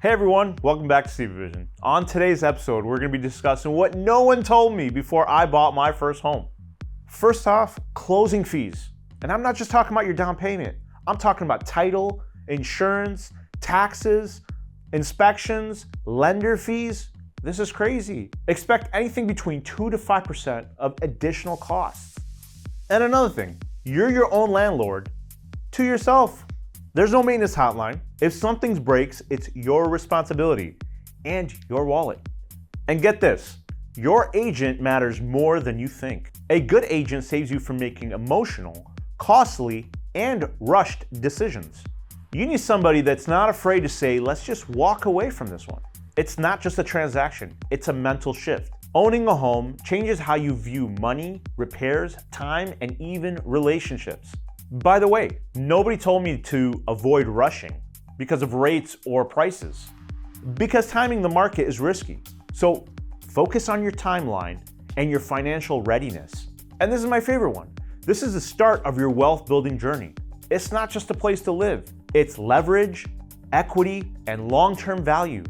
Hey everyone, welcome back to SibaVision. On today's episode, we're going to be discussing what no one told me before I bought my first home. First off, closing fees. And I'm not just talking about your down payment. I'm talking about title, insurance, taxes, inspections, lender fees. This is crazy. Expect anything between 2 to 5% of additional costs. And another thing, you're your own landlord to yourself. There's no maintenance hotline. If something breaks, it's your responsibility and your wallet. And get this, your agent matters more than you think. A good agent saves you from making emotional, costly, and rushed decisions. You need somebody that's not afraid to say, let's just walk away from this one. It's not just a transaction, it's a mental shift. Owning a home changes how you view money, repairs, time, and even relationships. By the way, nobody told me to avoid rushing because of rates or prices, because timing the market is risky. So focus on your timeline and your financial readiness. And this is my favorite one. This is the start of your wealth building journey. It's not just a place to live, it's leverage, equity, and long-term value.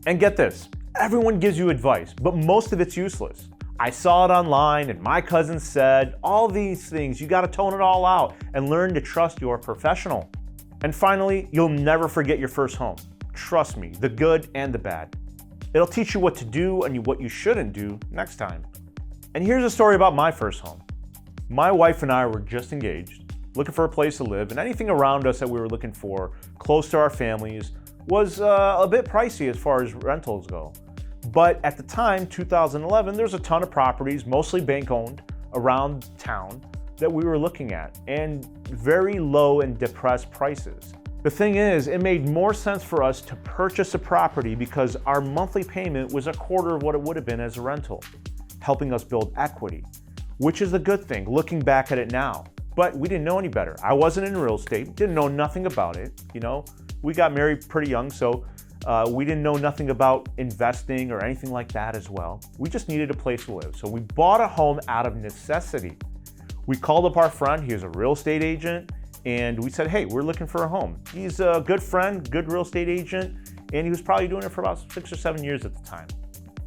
And get this, everyone gives you advice, but most of it's useless. I saw it online and my cousin said, all these things, you gotta tone it all out and learn to trust your professional. And finally, you'll never forget your first home. Trust me, the good and the bad. It'll teach you what to do and what you shouldn't do next time. And here's a story about my first home. My wife and I were just engaged, looking for a place to live, and anything around us that we were looking for, close to our families, was a bit pricey as far as rentals go. But at the time, 2011, there's a ton of properties, mostly bank-owned, around town that we were looking at, and very low and depressed prices. The thing is, it made more sense for us to purchase a property because our monthly payment was a quarter of what it would have been as a rental, helping us build equity, which is a good thing looking back at it now. But we didn't know any better. I wasn't in real estate, didn't know nothing about it. We got married pretty young, so we didn't know nothing about investing or anything like that as well. We just needed a place to live. So we bought a home out of necessity. We called up our friend, he was a real estate agent, and we said, hey, we're looking for a home. He's a good friend, good real estate agent, and he was probably doing it for about 6 or 7 years at the time.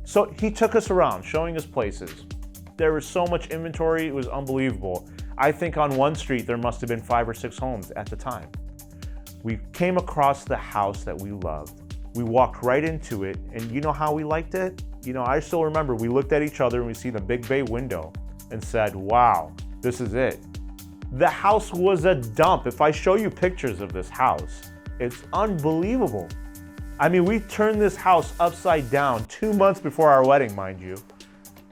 So he took us around, showing us places. There was so much inventory, it was unbelievable. I think on one street there must have been 5 or 6 homes at the time. We came across the house that we loved. We walked right into it, and you know how we liked it? I still remember we looked at each other and we see the big bay window and said, wow, this is it. The house was a dump. If I show you pictures of this house, it's unbelievable. I mean, we turned this house upside down 2 months before our wedding, mind you.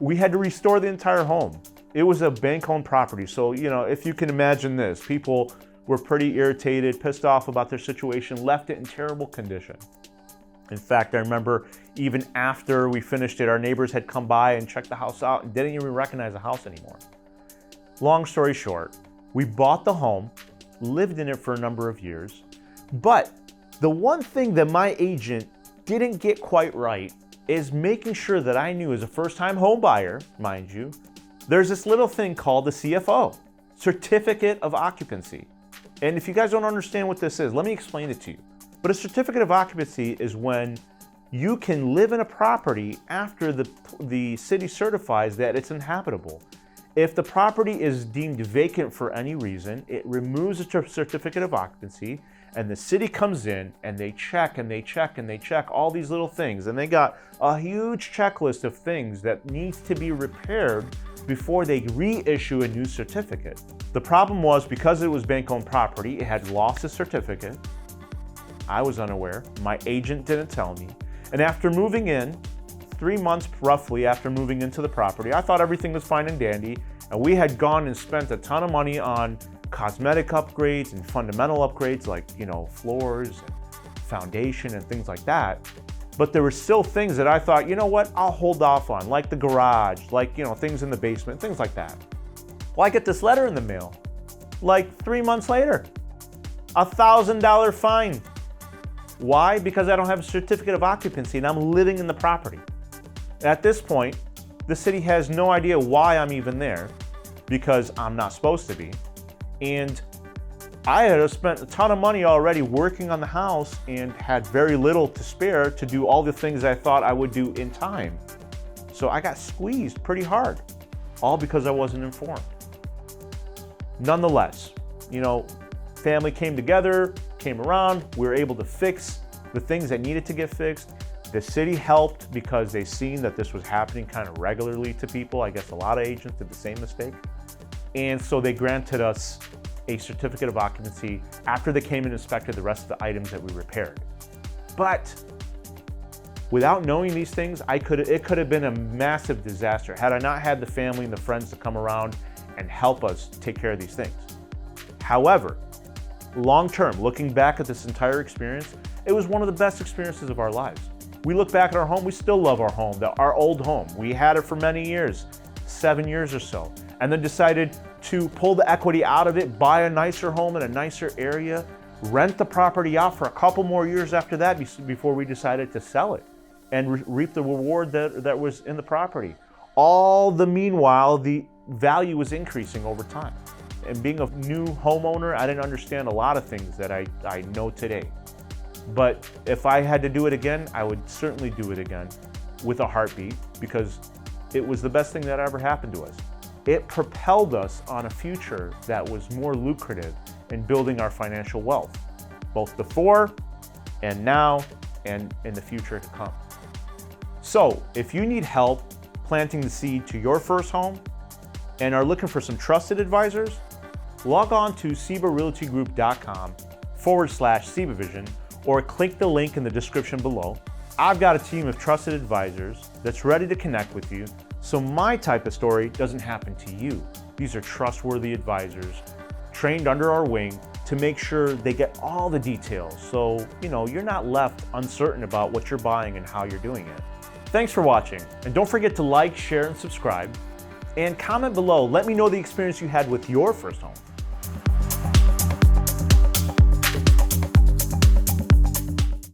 We had to restore the entire home. It was a bank-owned property, so if you can imagine this, people were pretty irritated, pissed off about their situation, left it in terrible condition. In fact, I remember even after we finished it, our neighbors had come by and checked the house out and didn't even recognize the house anymore. Long story short, we bought the home, lived in it for a number of years, but the one thing that my agent didn't get quite right is making sure that I knew as a first-time home buyer, mind you, there's this little thing called the CFO, Certificate of Occupancy. And if you guys don't understand what this is, let me explain it to you. But a certificate of occupancy is when you can live in a property after the city certifies that it's inhabitable. If the property is deemed vacant for any reason, it removes a certificate of occupancy, and the city comes in and they check and they check and they check all these little things, and they got a huge checklist of things that needs to be repaired before they reissue a new certificate. The problem was, because it was bank-owned property, it had lost its certificate. I was unaware, my agent didn't tell me, and after moving in, 3 months roughly after moving into the property, I thought everything was fine and dandy, and we had gone and spent a ton of money on cosmetic upgrades and fundamental upgrades like, floors and foundation and things like that. But there were still things that I thought, you know what, I'll hold off on, like the garage, like, things in the basement, things like that. Well, I get this letter in the mail, like 3 months later, $1,000 fine. Why? Because I don't have a certificate of occupancy and I'm living in the property. At this point, the city has no idea why I'm even there, because I'm not supposed to be. And I had spent a ton of money already working on the house and had very little to spare to do all the things I thought I would do in time. So I got squeezed pretty hard, all because I wasn't informed. Nonetheless, family came together, came around, we were able to fix the things that needed to get fixed. The city helped because they seen that this was happening kind of regularly to people. I guess a lot of agents did the same mistake. And so they granted us a certificate of occupancy after they came and inspected the rest of the items that we repaired. But without knowing these things, it could have been a massive disaster had I not had the family and the friends to come around and help us take care of these things. However, long term, looking back at this entire experience, it was one of the best experiences of our lives. We look back at our home, we still love our home, our old home. We had it for many years, 7 years or so, and then decided to pull the equity out of it, buy a nicer home in a nicer area, rent the property out for a couple more years after that before we decided to sell it and reap the reward that was in the property. All the meanwhile, the value was increasing over time. And being a new homeowner, I didn't understand a lot of things that I know today. But if I had to do it again, I would certainly do it again with a heartbeat because it was the best thing that ever happened to us. It propelled us on a future that was more lucrative in building our financial wealth, both before and now and in the future to come. So if you need help planting the seed to your first home and are looking for some trusted advisors, log on to SibaRealtyGroup.com/SibaVision or click the link in the description below. I've got a team of trusted advisors that's ready to connect with you so my type of story doesn't happen to you. These are trustworthy advisors trained under our wing to make sure they get all the details so you're not left uncertain about what you're buying and how you're doing it. Thanks for watching, and don't forget to like, share, and subscribe. And comment below, let me know the experience you had with your first home.